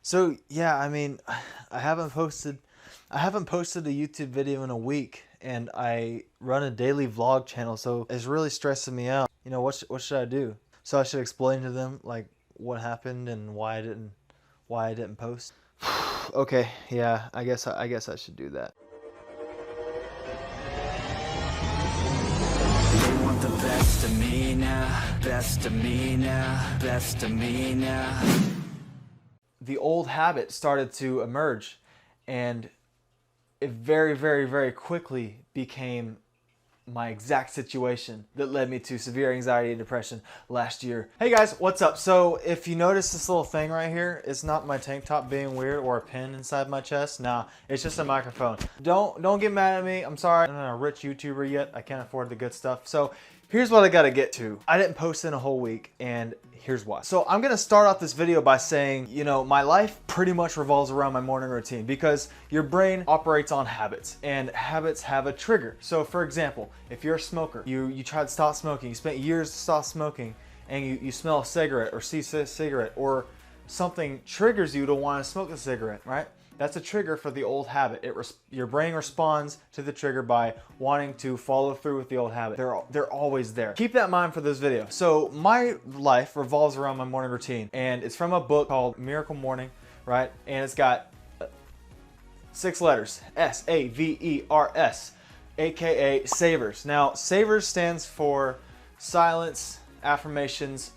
So yeah, I mean, I haven't posted I haven't posted a YouTube video in a week, and I run a daily vlog channel, so it's really stressing me out. You know, what should I do? So I should explain to them like what happened and why I didn't post. Okay, yeah, I guess I should do that. They want the best of me now, best of me now, best of me now. The old habit started to emerge, and it very quickly became my exact situation that led me to severe anxiety and depression last year. Hey guys, what's up? So if you notice this little thing right here, it's not my tank top being weird or a pin inside my chest. Nah, it's just a microphone. Don't get mad at me. I'm sorry. I'm not a rich YouTuber yet. I can't afford the good stuff. So here's what I gotta get to. I didn't post in a whole week, and here's why. So I'm gonna start off this video by saying, you know, my life pretty much revolves around my morning routine because your brain operates on habits, and habits have a trigger. So for example, if you're a smoker, you try to stop smoking, you spent years to stop smoking, and you smell a cigarette or see a cigarette, or something triggers you to want to smoke a cigarette, right? That's a trigger for the old habit. Your brain responds to the trigger by wanting to follow through with the old habit. They're always there. Keep that in mind for this video. So my life revolves around my morning routine, and it's from a book called Miracle Morning, right? And it's got 6 letters, SAVERS, aka SAVERS. Now, SAVERS stands for silence, affirmations,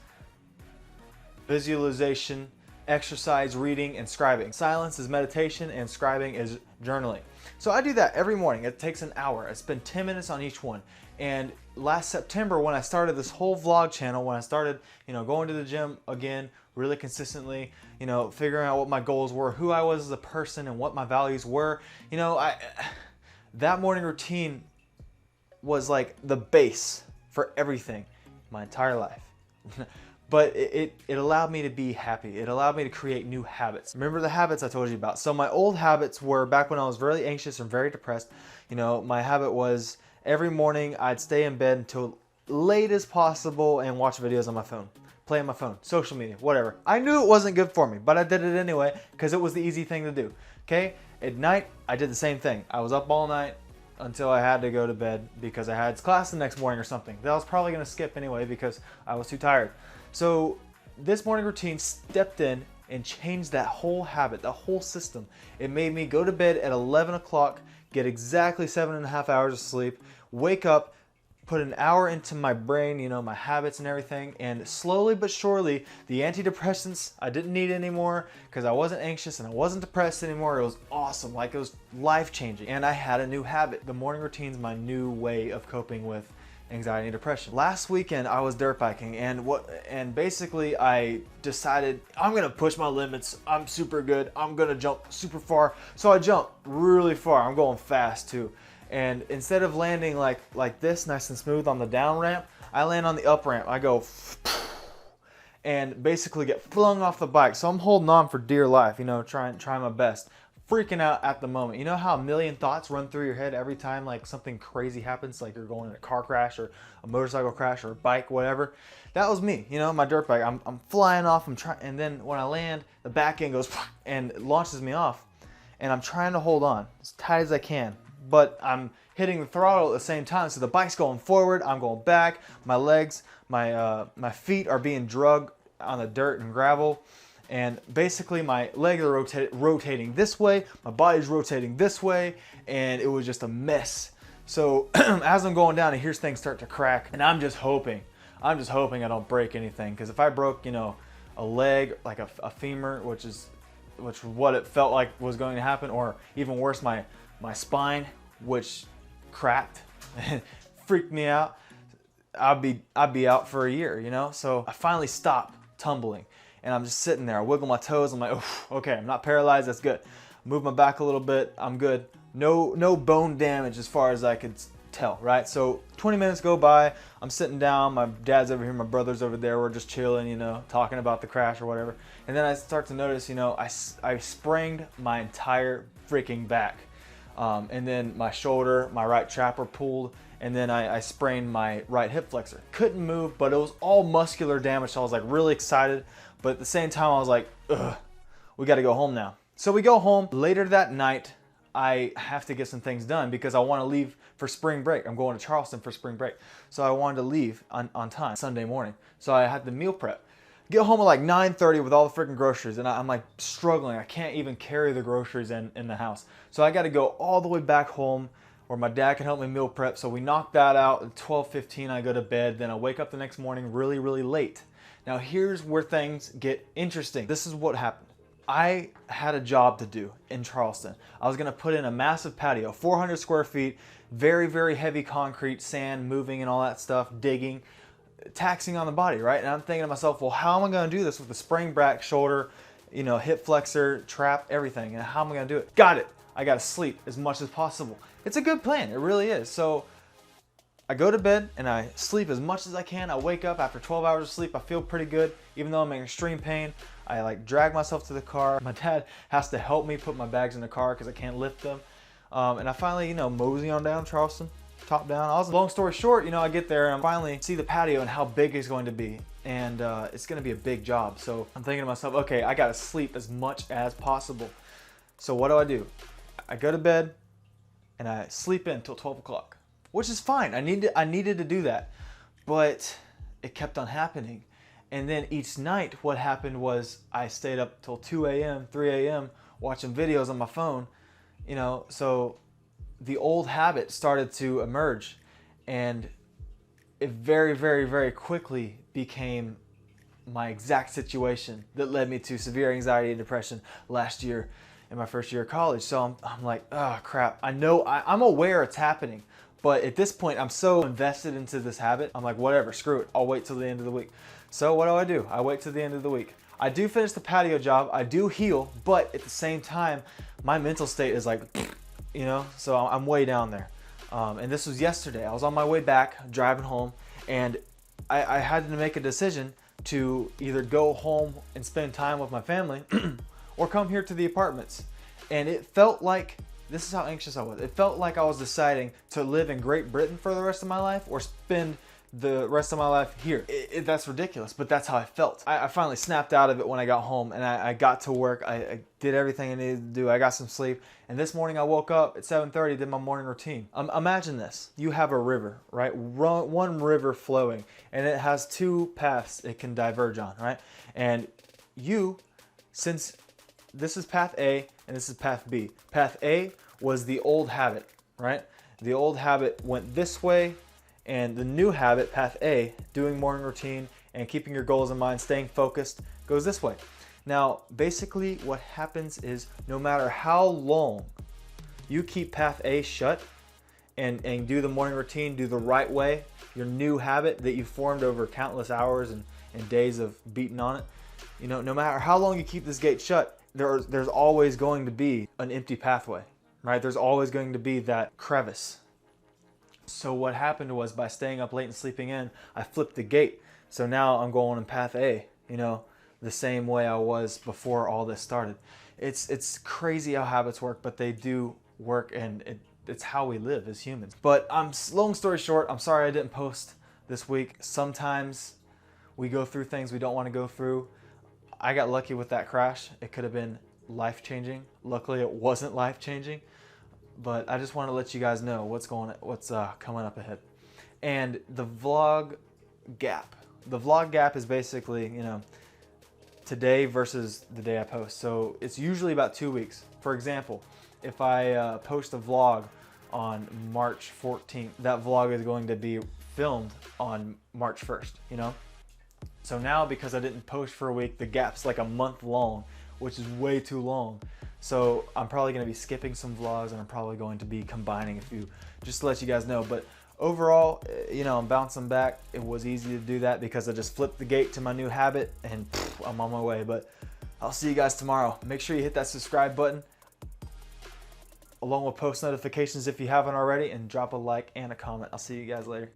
visualization, exercise, reading, and scribing. Silence is meditation, and scribing is journaling. So I do that every morning. It takes an hour. I spend 10 minutes on each one. And last September, when I started this whole vlog channel, when I started, you know, going to the gym again really consistently, you know, figuring out what my goals were, who I was as a person, and what my values were, you know, that morning routine was like the base for everything my entire life. But it allowed me to be happy. It allowed me to create new habits. Remember the habits I told you about. So my old habits were back when I was really anxious and very depressed. You know, my habit was every morning I'd stay in bed until late as possible and watch videos on my phone. Play on my phone, social media, whatever. I knew it wasn't good for me, but I did it anyway because it was the easy thing to do. Okay? At night, I did the same thing. I was up all night until I had to go to bed because I had class the next morning or something that I was probably going to skip anyway because I was too tired. So this morning routine stepped in and changed that whole habit, the whole system. It made me go to bed at 11 o'clock, get exactly 7.5 hours of sleep, wake up, put an hour into my brain, you know, my habits and everything, and slowly but surely, the antidepressants I didn't need anymore because I wasn't anxious and I wasn't depressed anymore. It was awesome, like it was life-changing, and I had a new habit. The morning routine's my new way of coping with anxiety and depression. Last weekend I was dirt biking, and basically I decided I'm gonna push my limits. I'm super good. I'm gonna jump super far. So I jumped really far. I'm going fast too. And instead of landing like this, nice and smooth on the down ramp, I land on the up ramp. I go and basically get flung off the bike. So I'm holding on for dear life, you know, trying my best. Freaking out at the moment. You know how a million thoughts run through your head every time like something crazy happens, like you're going in a car crash or a motorcycle crash or a bike, whatever. That was me, you know, my dirt bike. I'm flying off, and then when I land, the back end goes and it launches me off, and I'm trying to hold on as tight as I can, but I'm hitting the throttle at the same time. So the bike's going forward, I'm going back. My legs, my feet are being drugged on the dirt and gravel. And basically my legs are rotating this way, my body's rotating this way, and it was just a mess. So as I'm going down, and here's things start to crack, and I'm just hoping I don't break anything, because if I broke, you know, a leg, like a femur, which is what it felt like was going to happen, or even worse, my spine, which cracked, freaked me out, I'd be out for a year, you know. So I finally stopped tumbling. And I'm just sitting there. I wiggle my toes. I'm like, okay, I'm not paralyzed. That's good. Move my back a little bit. I'm good. No bone damage as far as I could tell, right? So 20 minutes go by. I'm sitting down. My dad's over here. My brother's over there. We're just chilling, you know, talking about the crash or whatever. And then I start to notice, you know, I sprained my entire freaking back. And then my shoulder, my right trapper pulled. And then I sprained my right hip flexor. Couldn't move, but it was all muscular damage. So I was like really excited. But at the same time, I was like, ugh, we got to go home now. So we go home. Later that night, I have to get some things done because I want to leave for spring break. I'm going to Charleston for spring break. So I wanted to leave on time Sunday morning. So I had the meal prep. Get home at like 9:30 with all the freaking groceries, and I'm like struggling. I can't even carry the groceries in the house. So I got to go all the way back home where my dad can help me meal prep. So we knock that out at 12:15. I go to bed. Then I wake up the next morning really, really late. Now here's where things get interesting. This is what happened. I had a job to do in Charleston. I was gonna put in a massive patio, 400 square feet, very, very heavy concrete, sand moving and all that stuff, digging, taxing on the body, right? And I'm thinking to myself, well, how am I gonna do this with the spring back, shoulder, hip flexor, trap, everything? And how am I gonna do it? Got it. I gotta sleep as much as possible. It's a good plan, it really is. So I go to bed and I sleep as much as I can. I wake up after 12 hours of sleep. I feel pretty good, even though I'm in extreme pain. I like drag myself to the car. My dad has to help me put my bags in the car because I can't lift them. And I finally, mosey on down Charleston, top down. Long story short, I get there and I finally see the patio and how big it's going to be. And it's going to be a big job. So I'm thinking to myself, okay, I got to sleep as much as possible. So what do? I go to bed and I sleep in till 12 o'clock. Which is fine. I needed to do that, but it kept on happening. And then each night, what happened was I stayed up till 2 a.m., 3 a.m. watching videos on my phone, so the old habit started to emerge, and it very, very, very quickly became my exact situation that led me to severe anxiety and depression last year in my first year of college. So I'm like, oh crap. I know I'm aware it's happening. But at this point, I'm so invested into this habit. I'm like, whatever, screw it. I'll wait till the end of the week. So what do? I wait till the end of the week. I do finish the patio job. I do heal, but at the same time, my mental state is like, so I'm way down there. And this was yesterday. I was on my way back, driving home, and I had to make a decision to either go home and spend time with my family or come here to the apartments. And it felt like, this is how anxious I was. It felt like I was deciding to live in Great Britain for the rest of my life or spend the rest of my life here. That's ridiculous, but that's how I felt. I finally snapped out of it when I got home and I got to work. I did everything I needed to do. I got some sleep. And this morning I woke up at 7:30, did my morning routine. Imagine this. You have a river, right? One river flowing, and it has two paths it can diverge on, right? And since this is path A and this is path B. Path A was the old habit, right? The old habit went this way, and the new habit, path A, doing morning routine and keeping your goals in mind, staying focused, goes this way. Now, basically what happens is no matter how long you keep path A shut and do the morning routine, do the right way, your new habit that you formed over countless hours and days of beating on it, no matter how long you keep this gate shut, there's always going to be an empty pathway, right? There's always going to be that crevice. So what happened was, by staying up late and sleeping in, I flipped the gate. So now I'm going in path A, the same way I was before all this started. It's crazy how habits work, but they do work, and it's how we live as humans. But long story short, I'm sorry I didn't post this week. Sometimes we go through things we don't want to go through. I got lucky with that crash. It could have been life-changing. Luckily, it wasn't life-changing. But I just want to let you guys know what's coming up ahead. And the vlog gap. The vlog gap is basically, today versus the day I post. So it's usually about 2 weeks. For example, if I post a vlog on March 14th, that vlog is going to be filmed on March 1st, So now, because I didn't post for a week, the gap's like a month long, which is way too long. So I'm probably going to be skipping some vlogs, and I'm probably going to be combining a few, just to let you guys know. But overall, I'm bouncing back. It was easy to do that because I just flipped the gate to my new habit, and I'm on my way. But I'll see you guys tomorrow. Make sure you hit that subscribe button, along with post notifications if you haven't already, and drop a like and a comment. I'll see you guys later.